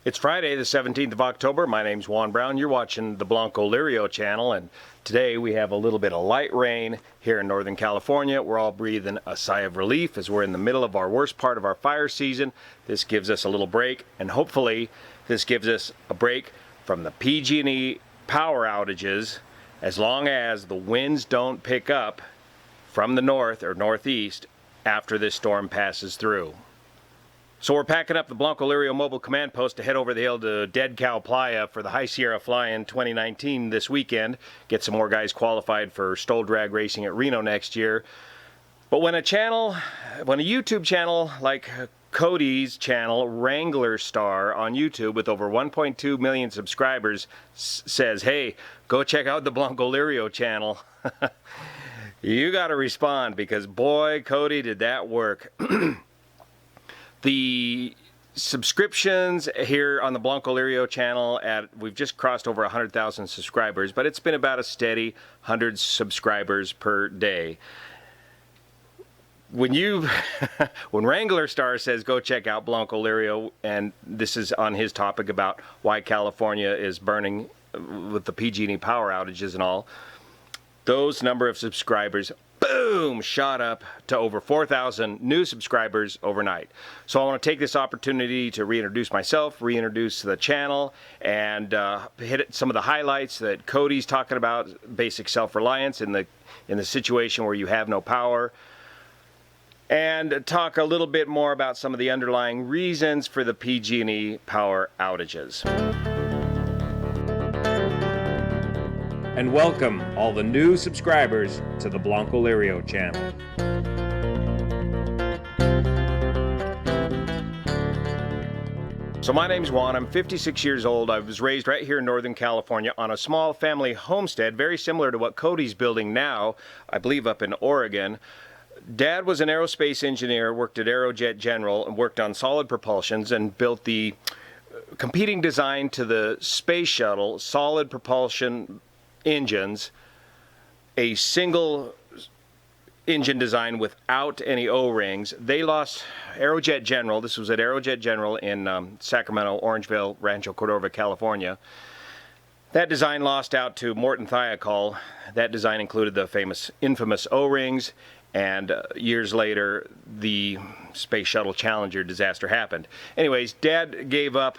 It's Friday, the 17th of October. My name's Juan Brown. You're watching the Blancolirio channel, and today we have a little bit of light rain here in Northern California. We're all breathing a sigh of relief as we're in the middle of our worst part of our fire season. This gives us a little break, and hopefully this gives us a break from the PG&E power outages as long as the winds don't pick up from the north or northeast after this storm passes through. So we're packing up the Blancolirio mobile command post to head over the hill to Dead Cow Playa for the High Sierra Fly-In 2019 this weekend. Get some more guys qualified for Stoll Drag Racing at Reno next year. But when a YouTube channel like Cody's channel, Wranglerstar on YouTube with over 1.2 million subscribers says, hey, go check out the Blancolirio channel, you gotta respond, because boy, Cody, did that work. The subscriptions here on the Blancolirio channel, we've just crossed over 100,000 subscribers, but it's been about a steady 100 subscribers per day. When Wranglerstar says go check out Blancolirio, and this is on his topic about why California is burning with the PG&E power outages and all, those number of subscribers, boom, shot up to over 4,000 new subscribers overnight. So I want to take this opportunity to reintroduce myself, reintroduce the channel, and hit some of the highlights that Cody's talking about, basic self-reliance in the situation where you have no power, and talk a little bit more about some of the underlying reasons for the PG&E power outages. And welcome all the new subscribers to the Blancolirio channel. So my name's Juan, I'm 56 years old. I was raised right here in Northern California on a small family homestead, very similar to what Cody's building now, I believe up in Oregon. Dad was an aerospace engineer, worked at Aerojet General, and worked on solid propulsions and built the competing design to the space shuttle, solid propulsion engines, a single engine design without any O-rings. They lost Aerojet General. This was at Aerojet General in Sacramento, Orangeville, Rancho Cordova, California. That design lost out to Morton Thiokol. That design included the infamous O-rings, and years later the Space Shuttle Challenger disaster happened. Anyways, Dad gave up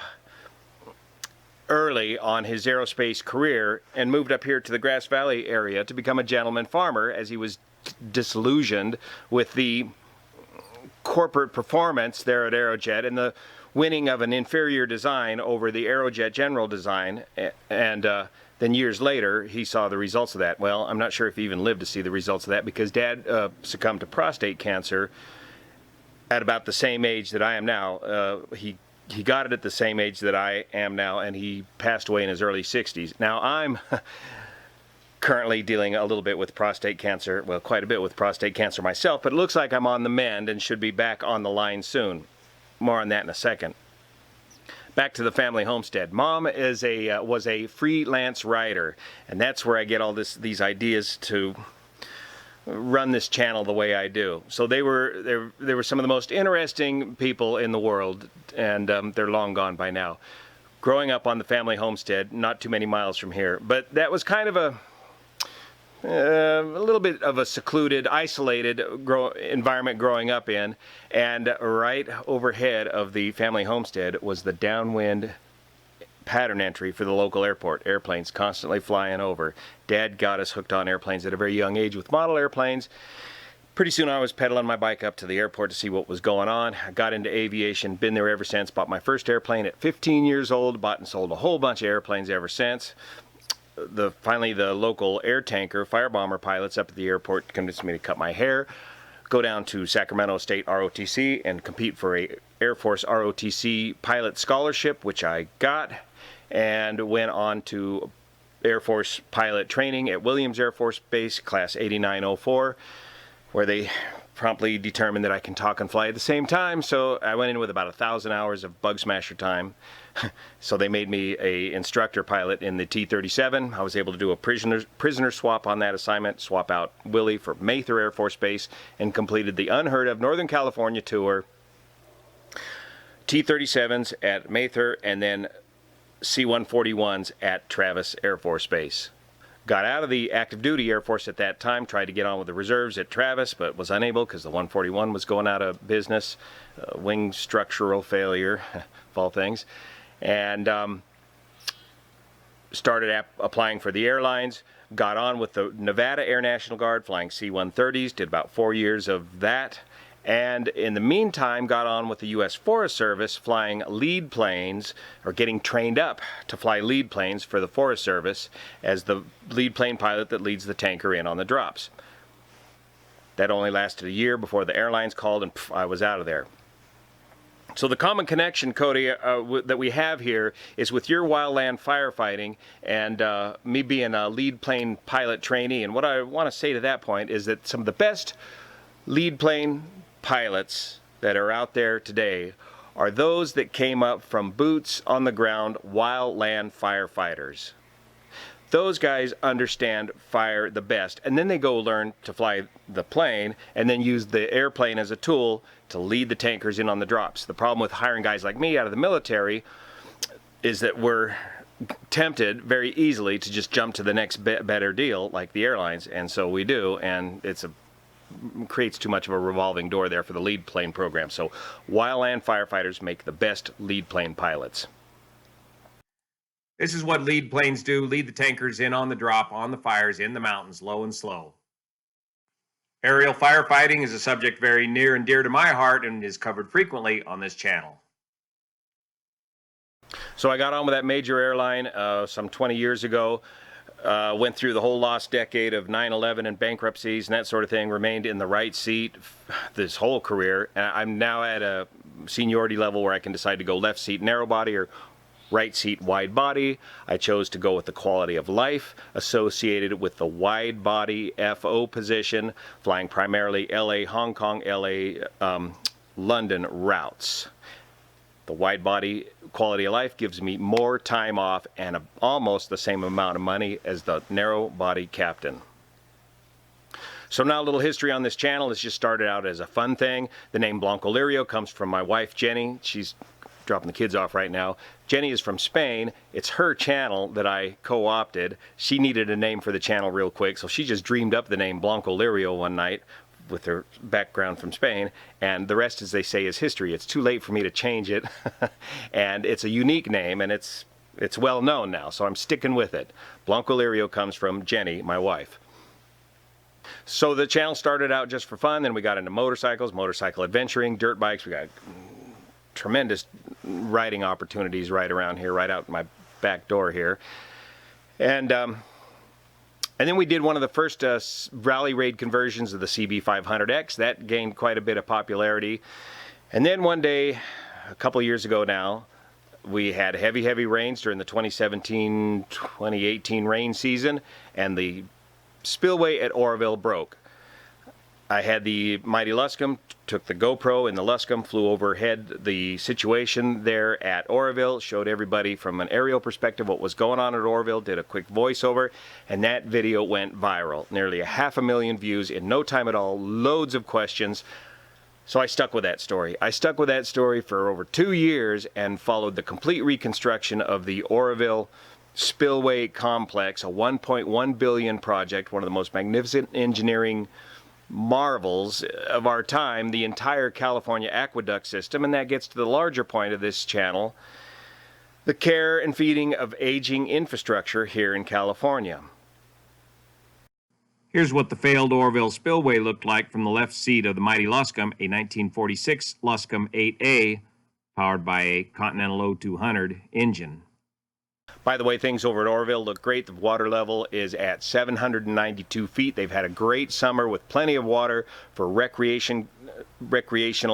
early on his aerospace career and moved up here to the Grass Valley area to become a gentleman farmer, as he was disillusioned with the corporate performance there at Aerojet and the winning of an inferior design over the Aerojet General design. And then years later he saw the results of that. Well, I'm not sure if he even lived to see the results of that, because Dad succumbed to prostate cancer at about the same age that I am now. He got it at the same age that I am now, and he passed away in his early 60s. Now I'm currently dealing a little bit with prostate cancer, well, quite a bit with prostate cancer myself, but it looks like I'm on the mend and should be back on the line soon. More on that in a second. Back to the family homestead. Mom was a freelance writer, and that's where I get all these ideas to run this channel the way I do. So they were some of the most interesting people in the world, and they're long gone by now. Growing up on the family homestead, not too many miles from here, but that was kind of a little bit of a secluded, isolated environment growing up in, and right overhead of the family homestead was the downwind pattern entry for the local airport. Airplanes constantly flying over. Dad got us hooked on airplanes at a very young age with model airplanes. Pretty soon I was pedaling my bike up to the airport to see what was going on. I got into aviation, been there ever since. Bought my first airplane at 15 years old, bought and sold a whole bunch of airplanes ever since. Finally the local air tanker fire bomber pilots up at the airport convinced me to cut my hair, go down to Sacramento State ROTC and compete for a Air Force ROTC pilot scholarship, which I got, and went on to Air Force pilot training at Williams Air Force Base, Class 8904, where they promptly determined that I can talk and fly at the same time, so I went in with about 1,000 hours of bug smasher time. So they made me a instructor pilot in the T-37. I was able to do a prisoner swap on that assignment, swap out Willie for Mather Air Force Base, and completed the unheard of Northern California tour T-37s at Mather, and then C-141s at Travis Air Force Base. Got out of the active duty Air Force at that time, tried to get on with the reserves at Travis, but was unable because the 141 was going out of business, wing structural failure, of all things, and started applying for the airlines. Got on with the Nevada Air National Guard, flying C-130s, did about 4 years of that, and in the meantime got on with the U.S. Forest Service, flying lead planes, or getting trained up to fly lead planes for the Forest Service as the lead plane pilot that leads the tanker in on the drops. That only lasted a year before the airlines called, and I was out of there. So the common connection, Cody, that we have here is with your wildland firefighting and me being a lead plane pilot trainee. And what I want to say to that point is that some of the best lead plane pilots that are out there today are those that came up from boots on the ground wildland firefighters. Those guys understand fire the best, and then they go learn to fly the plane and then use the airplane as a tool to lead the tankers in on the drops. The problem with hiring guys like me out of the military is that we're tempted very easily to just jump to the next better deal like the airlines, and so we do, and creates too much of a revolving door there for the lead plane program. So wildland firefighters make the best lead plane pilots. This is what lead planes do: lead the tankers in on the drop, on the fires, in the mountains, low and slow. Aerial firefighting is a subject very near and dear to my heart and is covered frequently on this channel. So I got on with that major airline some 20 years ago. Went through the whole lost decade of 9/11 and bankruptcies and that sort of thing, remained in the right seat this whole career. And I'm now at a seniority level where I can decide to go left seat narrow body or right seat wide body. I chose to go with the quality of life associated with the wide body FO position, flying primarily LA, Hong Kong, LA, London routes. The wide body quality of life gives me more time off and almost the same amount of money as the narrow body captain. So now a little history on this channel. This just started out as a fun thing. The name Blancolirio comes from my wife, Jenny. She's dropping the kids off right now. Jenny is from Spain. It's her channel that I co-opted. She needed a name for the channel real quick, so she just dreamed up the name Blancolirio one night with her background from Spain, and the rest, as they say, is history. It's too late for me to change it, and it's a unique name, and it's well known now, so I'm sticking with it. Blancolirio comes from Jenny, my wife. So the channel started out just for fun, then we got into motorcycles, motorcycle adventuring, dirt bikes. We got tremendous riding opportunities right around here, right out my back door here. And then we did one of the first rally raid conversions of the CB500X. That gained quite a bit of popularity. And then one day, a couple years ago now, we had heavy rains during the 2017-2018 rain season, and the spillway at Oroville broke. I had the Mighty Luscombe, took the GoPro in the Luscombe, flew overhead the situation there at Oroville, showed everybody from an aerial perspective what was going on at Oroville, did a quick voiceover, and that video went viral. Nearly 500,000 views in no time at all, loads of questions. So I stuck with that story. I stuck with that story for over 2 years and followed the complete reconstruction of the Oroville Spillway Complex, a $1.1 billion project, one of the most magnificent engineering marvels of our time, the entire California aqueduct system. And that gets to the larger point of this channel, the care and feeding of aging infrastructure here in California. Here's what the failed Oroville spillway looked like from the left seat of the Mighty Luscombe, a 1946 Luscombe 8A, powered by a Continental O200 engine. By the way, things over at Oroville look great. The water level is at 792 feet. They've had a great summer with plenty of water for recreational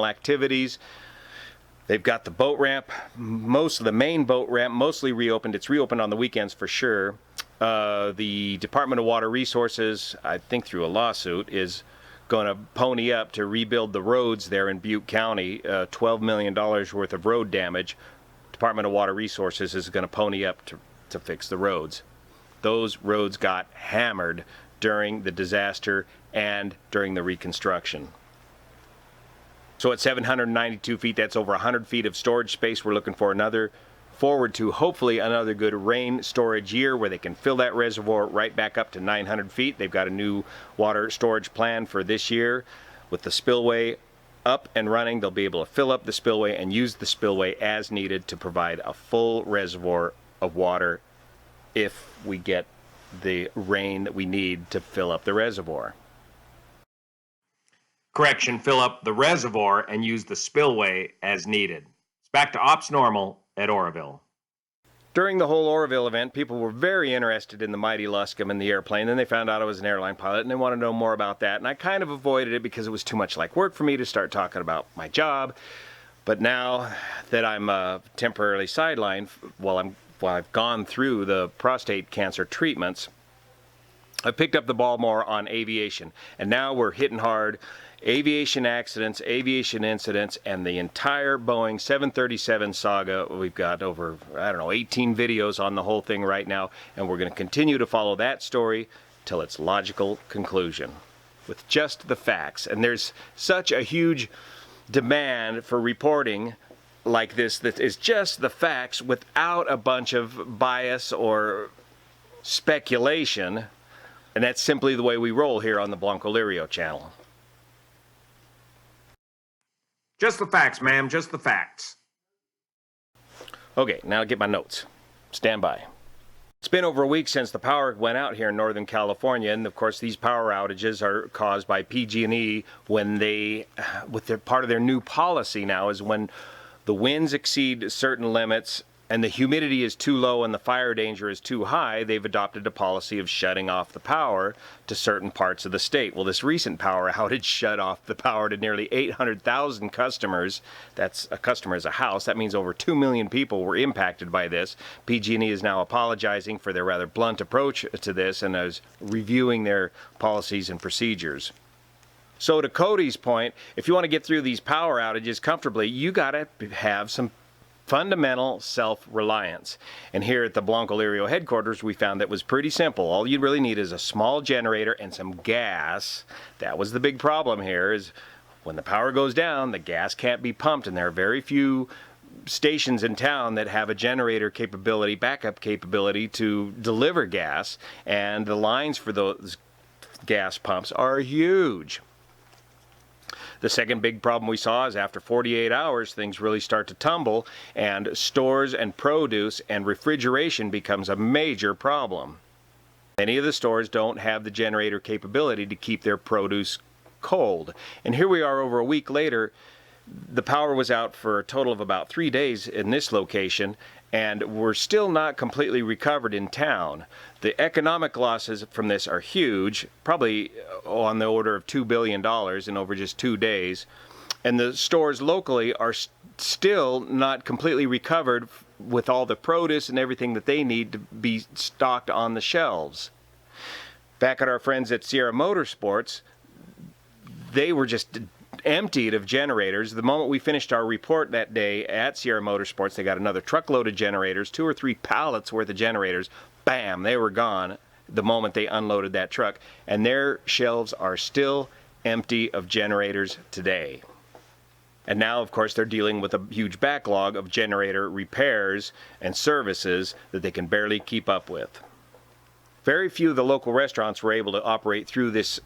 activities. They've got the boat ramp, most of the main boat ramp mostly reopened. It's reopened on the weekends for sure. The Department of Water Resources, I think through a lawsuit, is going to pony up to rebuild the roads there in Butte County, $12 million worth of road damage. Department of Water Resources is going to pony up to fix the roads. Those roads got hammered during the disaster and during the reconstruction. So at 792 feet, that's over 100 feet of storage space. We're looking for forward to hopefully another good rain storage year where they can fill that reservoir right back up to 900 feet. They've got a new water storage plan for this year. With the spillway up and running, they'll be able to fill up the spillway and use the spillway as needed to provide a full reservoir of water if we get the rain that we need to fill up the reservoir. Correction, fill up the reservoir and use the spillway as needed. It's back to ops normal at Oroville. During the whole Oroville event, people were very interested in the mighty Luscombe and the airplane. Then they found out I was an airline pilot and they wanted to know more about that. And I kind of avoided it because it was too much like work for me to start talking about my job. But now that I'm temporarily sidelined while I've gone through the prostate cancer treatments, I picked up the ball more on aviation. And now we're hitting hard. Aviation accidents, aviation incidents, and the entire Boeing 737 saga. We've got over, 18 videos on the whole thing right now, and we're going to continue to follow that story till its logical conclusion with just the facts. And there's such a huge demand for reporting like this that is just the facts without a bunch of bias or speculation, and that's simply the way we roll here on the Blancolirio channel. Just the facts, ma'am, just the facts. Okay, now get my notes. Stand by. It's been over a week since the power went out here in Northern California, and of course these power outages are caused by PG&E when part of their new policy now is when the winds exceed certain limits and the humidity is too low and the fire danger is too high, they've adopted a policy of shutting off the power to certain parts of the state. Well, this recent power outage shut off the power to nearly 800,000 customers. That's a customer is a house. That means over 2 million people were impacted by this. PG&E is now apologizing for their rather blunt approach to this and is reviewing their policies and procedures. So to Cody's point, if you want to get through these power outages comfortably, you got to have some fundamental self-reliance. And here at the Blancolirio headquarters, we found that was pretty simple. All you really need is a small generator and some gas. That was the big problem here, is when the power goes down, the gas can't be pumped, and there are very few stations in town that have a generator capability, backup capability to deliver gas, and the lines for those gas pumps are huge. The second big problem we saw is after 48 hours, things really start to tumble, and stores and produce and refrigeration becomes a major problem. Many of the stores don't have the generator capability to keep their produce cold. And here we are over a week later. The power was out for a total of about 3 days in this location, and we're still not completely recovered in town. The economic losses from this are huge, probably on the order of $2 billion in over just 2 days. And the stores locally are still not completely recovered with all the produce and everything that they need to be stocked on the shelves. Back at our friends at Sierra Motorsports, they were just emptied of generators. The moment we finished our report that day at Sierra Motorsports, they got another truckload of generators, 2 or 3 pallets worth of generators. Bam, they were gone the moment they unloaded that truck. And their shelves are still empty of generators today. And now, of course, they're dealing with a huge backlog of generator repairs and services that they can barely keep up with. Very few of the local restaurants were able to operate through this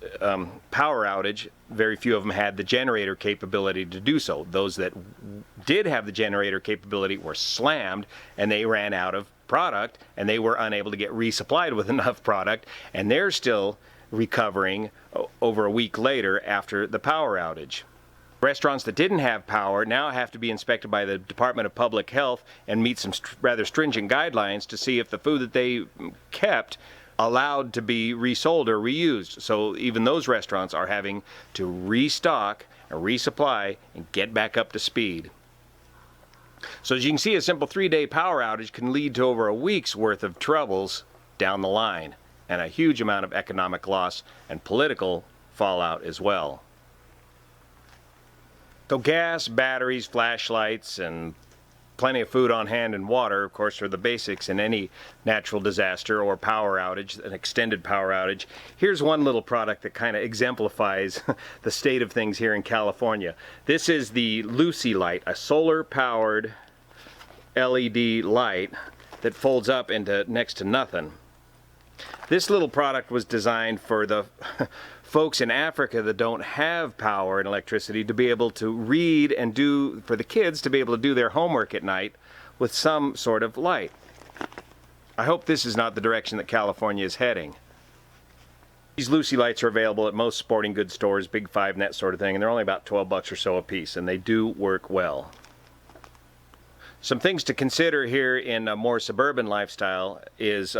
power outage. Very few of them had the generator capability to do so. Those that did have the generator capability were slammed, and they ran out of product, and they were unable to get resupplied with enough product, and they're still recovering over a week later after the power outage. Restaurants that didn't have power now have to be inspected by the Department of Public Health and meet some rather stringent guidelines to see if the food that they kept allowed to be resold or reused. So even those restaurants are having to restock and resupply and get back up to speed. So as you can see, a simple 3-day power outage can lead to over a week's worth of troubles down the line, and a huge amount of economic loss and political fallout as well. So gas, batteries, flashlights, and plenty of food on hand and water, of course, are the basics in any natural disaster or power outage, an extended power outage. Here's one little product that kind of exemplifies the state of things here in California. This is the Lucy light, a solar-powered LED light that folds up into next to nothing. This little product was designed for the folks in Africa that don't have power and electricity to be able to read, and for the kids to be able to do their homework at night with some sort of light. I hope this is not the direction that California is heading. These Lucy lights are available at most sporting goods stores, Big Five and that sort of thing, and they're only about $12 or so a piece, and they do work well. Some things to consider here in a more suburban lifestyle is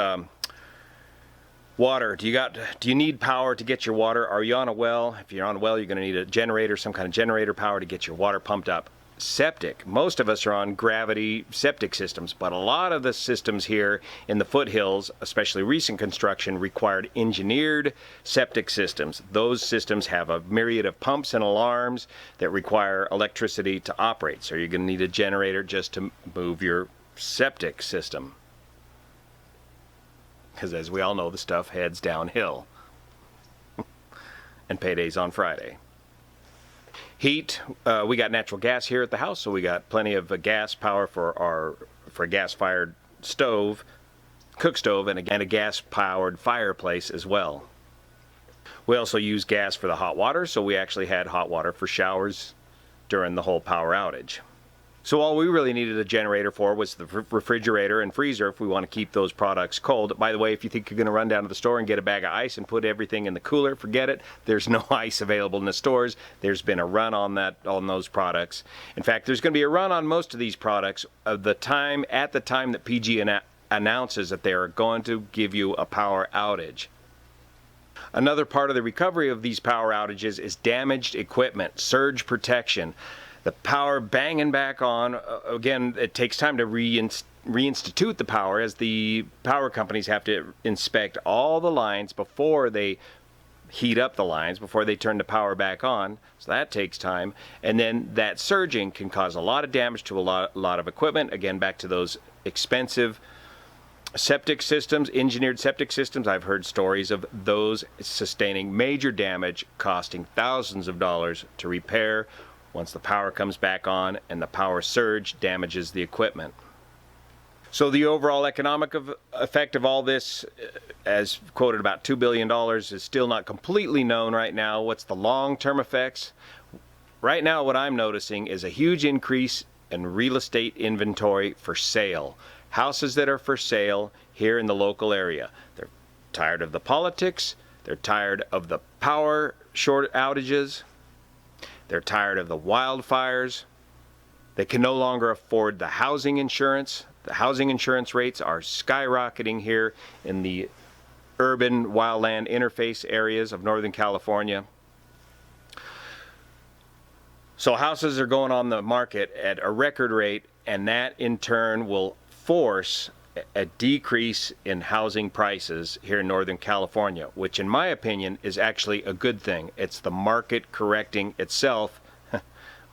water. Do you need power to get your water? Are you on a well? If you're on a well, you're going to need a generator, some kind of generator power to get your water pumped up. Septic. Most of us are on gravity septic systems, but a lot of the systems here in the foothills, especially recent construction, required engineered septic systems. Those systems have a myriad of pumps and alarms that require electricity to operate. So you're going to need a generator just to move your septic system. Because as we all know, the stuff heads downhill. And payday's on Friday. Heat, we got natural gas here at the house, so we got plenty of gas power for a gas-fired stove, cook stove, and a gas-powered fireplace as well. We also use gas for the hot water, so we actually had hot water for showers during the whole power outage. So all we really needed a generator for was the refrigerator and freezer if we want to keep those products cold. By the way, if you think you're going to run down to the store and get a bag of ice and put everything in the cooler, forget it. There's no ice available in the stores. There's been a run on those products. In fact, there's going to be a run on most of these products at the time that PG&E announces that they are going to give you a power outage. Another part of the recovery of these power outages is damaged equipment, surge protection. The power banging back on, again, it takes time to reinstitute the power, as the power companies have to inspect all the lines before they heat up the lines, before they turn the power back on. So that takes time. And then that surging can cause a lot of damage to a lot of equipment. Again, back to those expensive septic systems, engineered septic systems. I've heard stories of those sustaining major damage, costing thousands of dollars to repair once the power comes back on and the power surge damages the equipment. So the overall economic effect of all this, as quoted about $2 billion, is still not completely known right now. What's the long-term effects? Right now what I'm noticing is a huge increase in real estate inventory for sale. Houses that are for sale here in the local area. They're tired of the politics. They're tired of the power short outages. They're tired of the wildfires. They can no longer afford the housing insurance. The housing insurance rates are skyrocketing here in the urban wildland interface areas of Northern California. So houses are going on the market at a record rate, and that in turn will force a decrease in housing prices here in Northern California, which in my opinion is actually a good thing. It's the market correcting itself,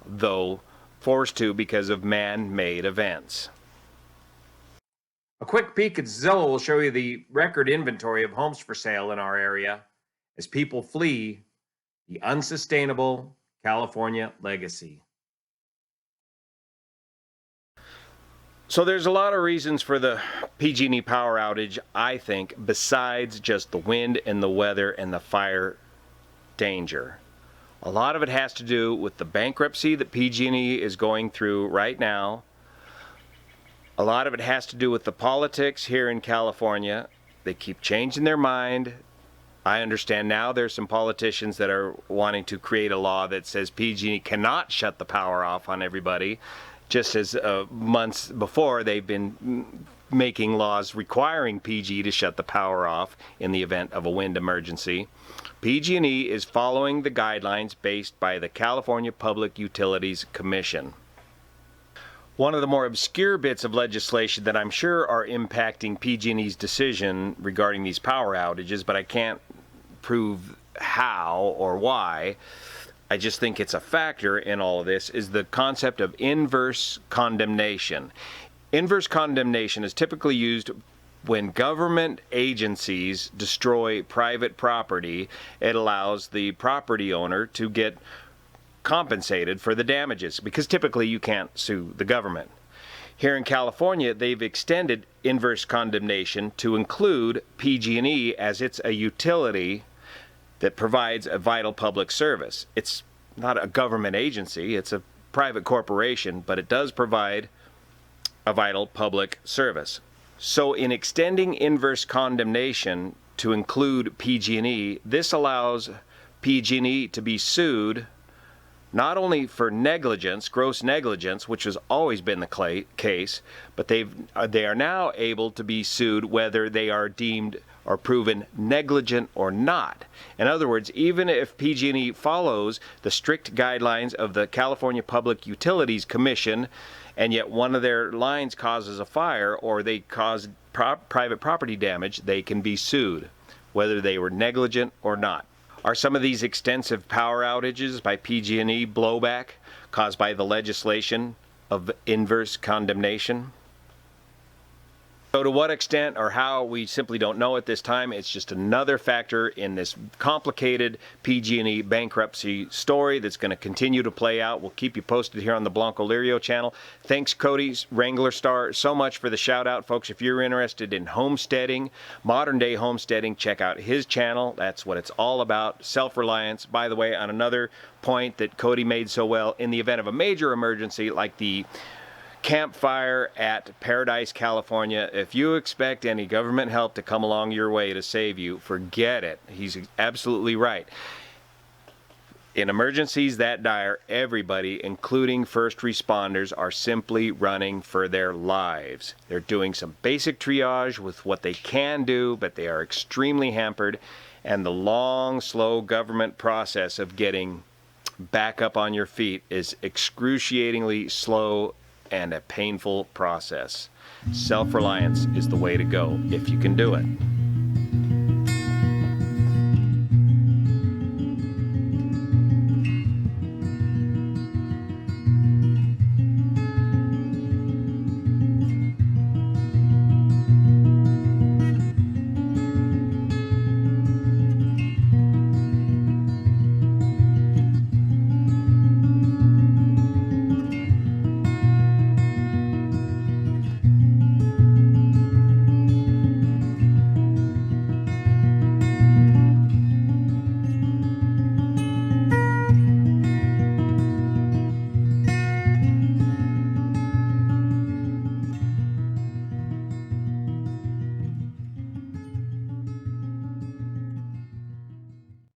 though forced to because of man-made events. A quick peek at Zillow will show you the record inventory of homes for sale in our area as people flee the unsustainable California legacy. So there's a lot of reasons for the PG&E power outage, I think, besides just the wind and the weather and the fire danger. A lot of it has to do with the bankruptcy that PG&E is going through right now. A lot of it has to do with the politics here in California. They keep changing their mind. I understand now there's some politicians that are wanting to create a law that says PG&E cannot shut the power off on everybody. Just as months before, they've been making laws requiring PG to shut the power off in the event of a wind emergency. PG&E is following the guidelines based by the California Public Utilities Commission. One of the more obscure bits of legislation that I'm sure are impacting PG&E's decision regarding these power outages, but I can't prove how or why, I just think it's a factor in all of this, is the concept of inverse condemnation. Inverse condemnation is typically used when government agencies destroy private property. It allows the property owner to get compensated for the damages, because typically you can't sue the government. Here in California, they've extended inverse condemnation to include PG&E, as it's a utility that provides a vital public service. It's not a government agency, it's a private corporation, but it does provide a vital public service. So in extending inverse condemnation to include PG&E, this allows PG&E to be sued not only for negligence, gross negligence, which has always been the case, but they are now able to be sued whether they are deemed or proven negligent or not. In other words, even if PG&E follows the strict guidelines of the California Public Utilities Commission, and yet one of their lines causes a fire or they cause private property damage, they can be sued, whether they were negligent or not. Are some of these extensive power outages by PG&E blowback caused by the legislation of inverse condemnation? So to what extent or how, we simply don't know at this time. It's just another factor in this complicated PG&E bankruptcy story that's going to continue to play out. We'll keep you posted here on the Blancolirio channel. Thanks, Cody, Wranglerstar, so much for the shout out, folks. If you're interested in homesteading, modern day homesteading, check out his channel. That's what it's all about, self-reliance. By the way, on another point that Cody made so well, in the event of a major emergency like the campfire at Paradise, California, if you expect any government help to come along your way to save you, forget it. He's absolutely right. In emergencies that dire, everybody, including first responders, are simply running for their lives. They're doing some basic triage with what they can do, but they are extremely hampered, and the long, slow government process of getting back up on your feet is excruciatingly slow and a painful process. Self-reliance is the way to go if you can do it.